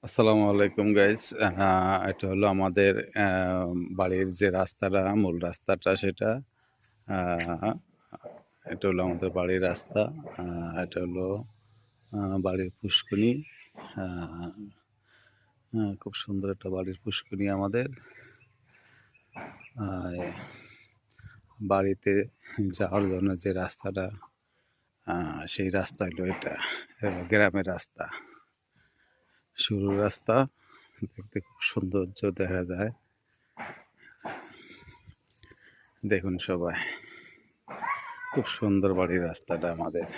আসসালামু আলাইকুম গাইস। এটা হলো আমাদের বাড়ির যে রাস্তাটা, মূল রাস্তাটা সেটা। আহ, এটা হলো আমাদের বাড়ির রাস্তা। এটা হলো বাড়ির পুষ্করিণী। আহ, খুব সুন্দর একটা বাড়ির পুষ্করিণী আমাদের। আহ, বাড়িতে যাওয়ার জন্য যে রাস্তাটা, সেই রাস্তা হলো এটা। এটা হলো গ্রামের রাস্তা, সরু রাস্তা। দেখতে খুব সৌন্দর্য দেখা যায়। দেখুন সবাই, খুব সুন্দর বাড়ির রাস্তাটা আমাদের।